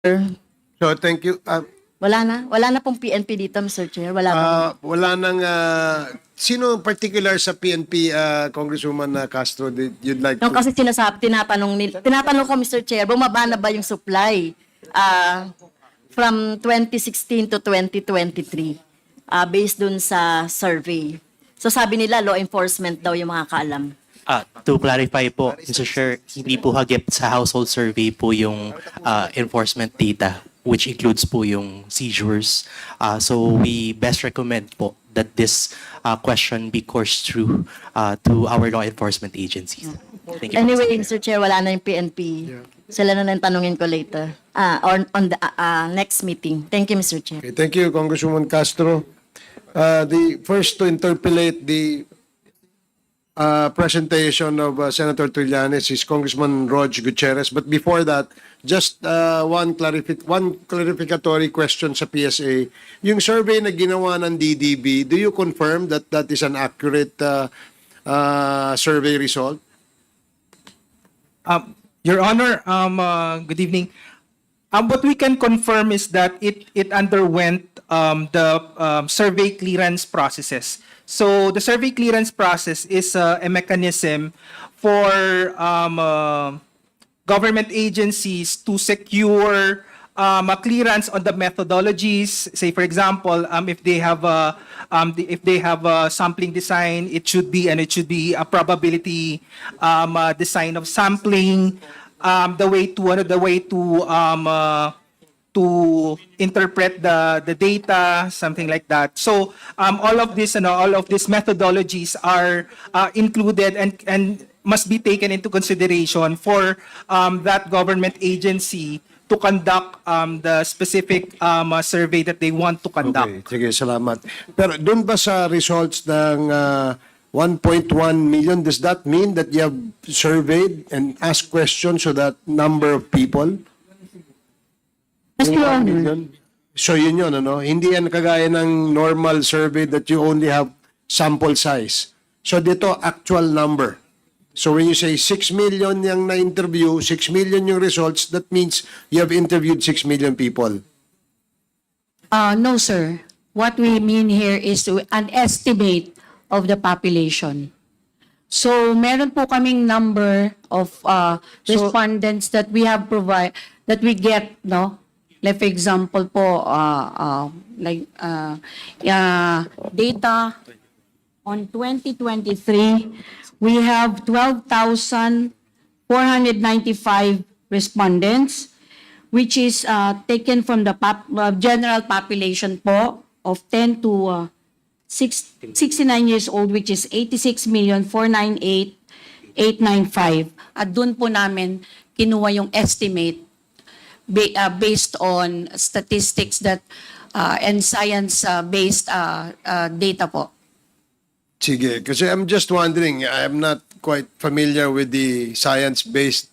So, thank you. Wala na pong PNP dito, Mr. Chair. Wala po. Wala nang, sino in particular sa PNP, Congresswoman Castro, that you'd like No, to? kasi tinatanong ko, Mr. Chair, bumaba na ba yung supply from 2016 to 2023 based dun sa survey. So sabi nila, law enforcement daw yung mga kaalam. To clarify po, Mr. Chair, hindi po hagip sa household survey po yung enforcement data, which includes po yung seizures. So we best recommend po that this question be coursed through to our law enforcement agencies. Thank you. Anyway, Mr. Chair, wala na yung PNP. Sila na lang tanungin ko later. On the next meeting. Thank you, Mr. Chair. Okay, thank you, Congresswoman Castro. The first to interpolate the presentation of Senator Trillanes is Congressman Rog Gutierrez. But before that, just one clarificatory question sa PSA. Yung survey na ginawa ng DDB, do you confirm that that is an accurate survey result? Your Honor, good evening. What we can confirm is that it underwent the survey clearance processes. So the survey clearance process is a mechanism for government agencies to secure a clearance on the methodologies. Say, for example, if they have a sampling design, it should be a probability design of sampling. The way to interpret the data, something like that. So all of these methodologies are included and must be taken into consideration for that government agency to conduct the specific survey that they want to conduct. Okay, sige, salamat. Pero dun ba sa results ng 1.1 million, does that mean that you have surveyed and asked questions to that number of people? Yes, Your Honor. Million? So yun yun, ano? Hindi yan kagaya ng normal survey that you only have sample size. So dito, actual number. So when you say 6 million yung na-interview, 6 million yung results, that means you have interviewed 6 million people. No, sir. What we mean here is an estimate of the population. So, meron po kaming number of respondents that we have that we get, no? Like, for example po, data on 2023, we have 12,495 respondents, which is taken from the general population po of 10 to 69 years old, which is 86,498,895. At doon po namin kinuha yung estimate based on statistics that and science-based data po. Sige, kasi I'm just wondering, I'm not quite familiar with the science-based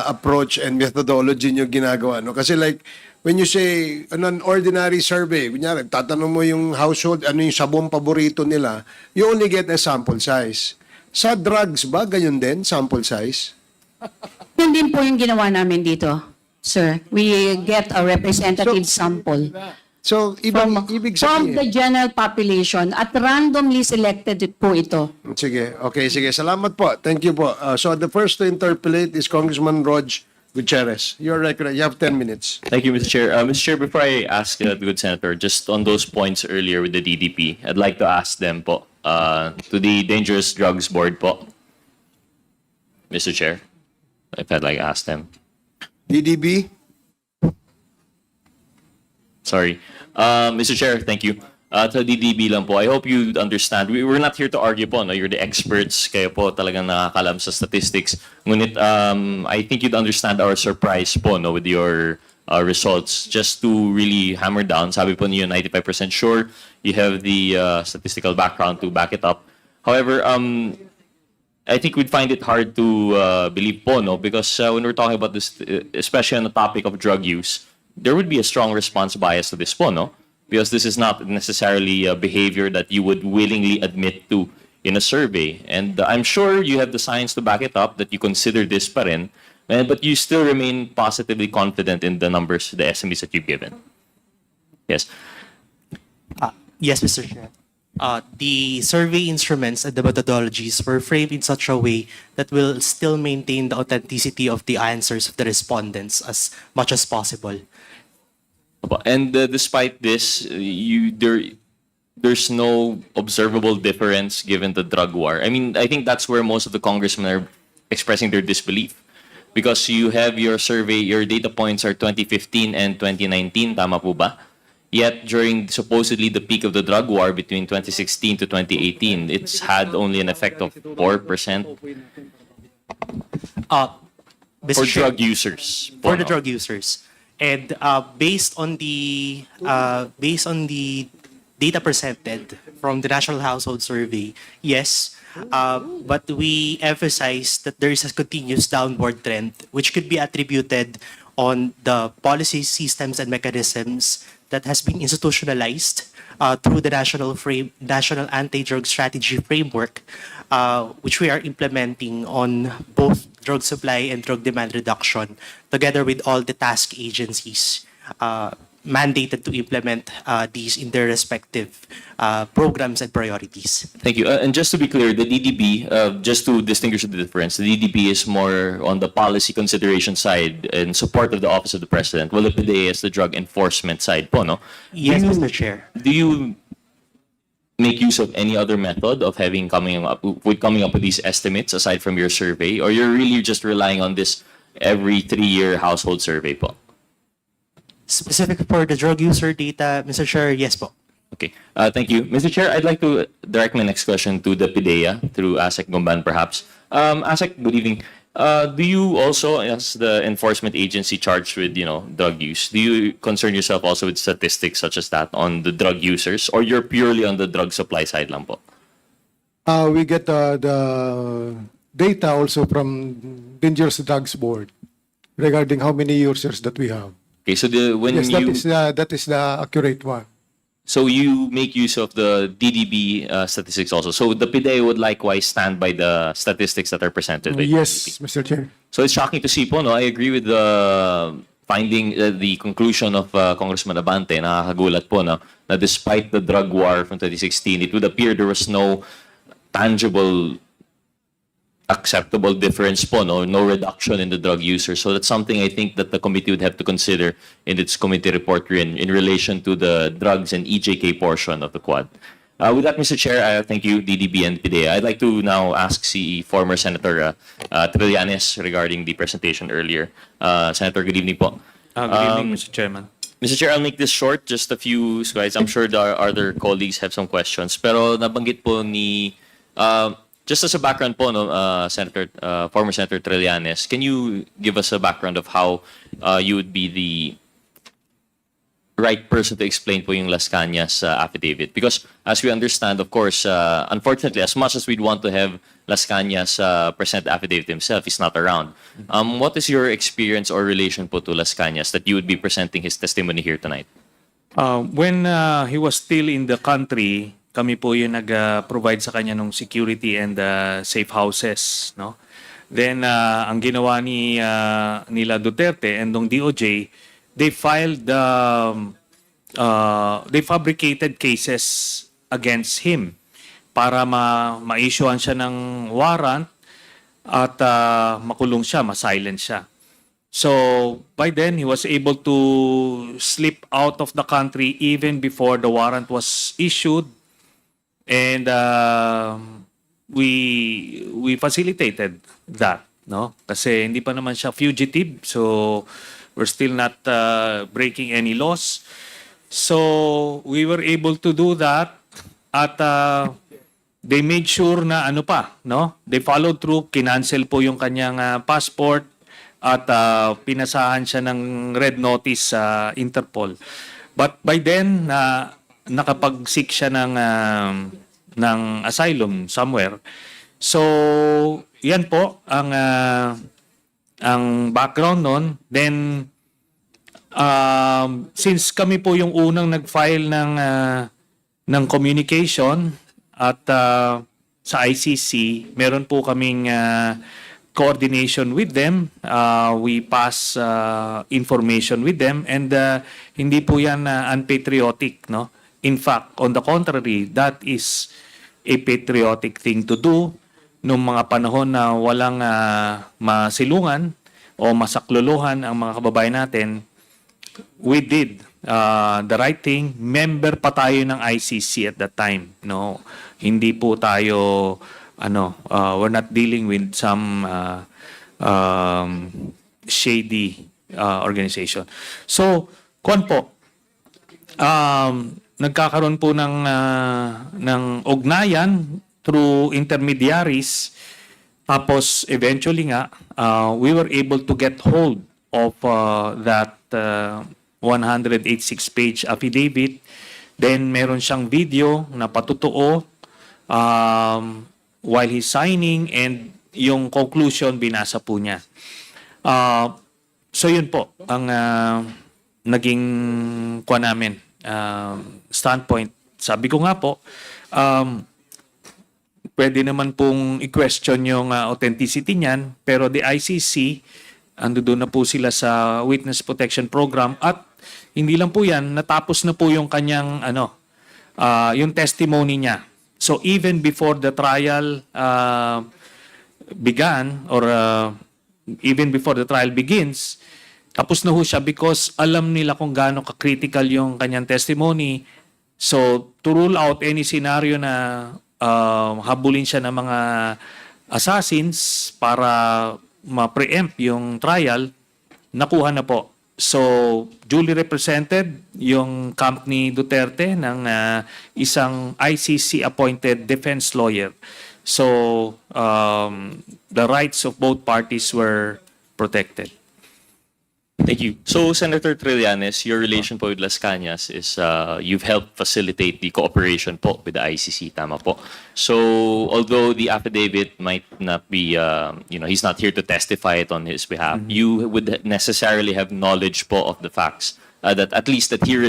approach and methodology nyo ginagawa. No? Kasi like, when you say an ordinary survey, kunyari, tatanong mo yung household, ano yung sabong paborito nila, you only get a sample size. Sa drugs ba, ganyan din, sample size? Yun din po yung ginawa namin dito, sir. We get a representative sample So, ibig from sabihin. the general population at randomly selected po ito. Sige, okay, sige. Salamat po. Thank you po. So, the first to interpolate is Congressman Rog Gutierrez. You're correct. You have 10 minutes. Thank you, Mr. Chair. Mr. Chair, before I ask the good senator, just on those points earlier with the DDP, I'd like to ask them po, to the Dangerous Drugs Board po, Mr. Chair, if I'd like to ask them. DDB? Sorry. Mr. Chair, thank you. To DDB lang po, I hope you understand. We're not here to argue po, no? You're the experts, kayo po talagang nakakalam sa statistics. Ngunit, I think you'd understand our surprise po, no, with your results. Just to really hammer down, sabi po niyo 95% sure, you have the statistical background to back it up. However, I think we'd find it hard to believe po, no? Because when we're talking about this, especially on the topic of drug use, there would be a strong response bias to this po, no? Because this is not necessarily a behavior that you would willingly admit to in a survey. And I'm sure you have the science to back it up that you consider this pa rin But you still remain positively confident in the numbers, the estimates that you've given. Yes. Yes, Mr. Chair. The survey instruments and the methodologies were framed in such a way that will still maintain the authenticity of the answers of the respondents as much as possible. And despite this, there's no observable difference given the drug war. I mean, I think that's where most of the congressmen are expressing their disbelief. Because you have your survey, your data points are 2015 and 2019, tama po ba? Yet during supposedly the peak of the drug war between 2016 to 2018, it's had only an effect of 4% Mr. for Chair, drug users. for the drug users. And based on the data presented from the National Household Survey, yes, but we emphasize that there is a continuous downward trend, which could be attributed on the policy systems and mechanisms that has been institutionalized through the national anti-drug strategy framework, which we are implementing on both drug supply and drug demand reduction, together with all the task agencies mandated to implement these in their respective programs and priorities. Thank you. And just to be clear, the DDB, just to distinguish the difference, the DDB is more on the policy consideration side in support of the Office of the President, while the PDEA is the drug enforcement side po, no? Yes, Mr. Chair. Do you make use of any other method of coming up with these estimates aside from your survey, or you're really just relying on this every 3-year household survey po? Specific for the drug user data, Mr. Chair, yes po. Okay. Thank you. Mr. Chair, I'd like to direct my next question to the PIDEA through ASEC Gumban, perhaps. ASEC, good evening. Do you also, as the enforcement agency charged with, drug use, do you concern yourself also with statistics such as that on the drug users, or you're purely on the drug supply side lang po? We get the data also from Dangerous Drugs Board regarding how many users that we have. Okay, so Yes, that is the accurate one. So you make use of the DDB statistics also. So the PIDEA would likewise stand by the statistics that are presented by Yes, DDB. Mr. Chair. So it's shocking to see po, no? I agree with the finding, the conclusion of Congressman Abante. Nakakagulat po, no? Na despite the drug war from 2016, it would appear there was no tangible, acceptable difference po, no reduction in the drug users. So that's something I think that the committee would have to consider in its committee report in relation to the drugs and EJK portion of the Quad. With that, Mr. Chair, I thank you, DDB and PIDEA. I'd like to now ask former Senator Trillanes regarding the presentation earlier. Senator, good evening po. Good evening, Mr. Chairman. Mr. Chair, I'll make this short, just a few slides. I'm sure the other colleagues have some questions. Pero nabanggit po ni, just as a background po, no, former Senator Trillanes, can you give us a background of how you would be the right person to explain po yung Las Cañas affidavit? Because as we understand, of course, unfortunately, as much as we'd want to have Las Cañas present the affidavit himself, he's not around. What is your experience or relation po to Las Cañas that you would be presenting his testimony here tonight? When he was still in the country, kami po yung nag-provide sa kanya ng security and safe houses, no? Then ang ginawa nila Duterte and ng DOJ, they filed they fabricated cases against him para ma-issuean siya ng warrant at makulong siya, ma-silence siya. So by then he was able to slip out of the country even before the warrant was issued. And we facilitated that, no? Kasi hindi pa naman siya fugitive, so we're still not breaking any laws. So we were able to do that at they made sure na ano pa, no? They followed through, kinancel po yung kanyang passport at pinasahan siya ng red notice sa Interpol. But by then nakapag-seek siya ng asylum somewhere. So, yan po ang background nun. Then, since kami po yung unang nag-file ng communication at sa ICC, meron po kaming coordination with them, we pass information with them, and hindi po yan unpatriotic, no? In fact, on the contrary, that is a patriotic thing to do nung mga panahon na walang masilungan o masakluluhan ang mga kababayan natin. We did the right thing. Member pa tayo ng ICC at that time, no? Hindi po tayo we're not dealing with some shady organization. So, kuwan po, nagkakaroon po ng ugnayan through intermediaries. Tapos, eventually nga, we were able to get hold of that 186-page affidavit. Then, meron siyang video na patutuo while he's signing, and yung conclusion, binasa po niya. So, yun po ang naging kuha namin. Standpoint. Sabi ko nga po, pwede naman pong i-question yung authenticity niyan, pero the ICC, ando doon na po sila sa Witness Protection Program, at hindi lang po yan, natapos na po yung kanyang yung testimony niya. So even before the trial began, or even before the trial begins, tapos na ho siya because alam nila kung gaano ka-critical yung kanyang testimony. So, to rule out any scenario na habulin siya ng mga assassins para ma-preempt yung trial, nakuha na po. So, duly represented yung camp ni Duterte ng isang ICC-appointed defense lawyer. So, the rights of both parties were protected. Thank you. So, Senator Trillanes, your relation po with Las Cañas is you've helped facilitate the cooperation po with the ICC, tama po. So, although the affidavit might not be, he's not here to testify it on his behalf, you would necessarily have knowledge po of the facts that at least that he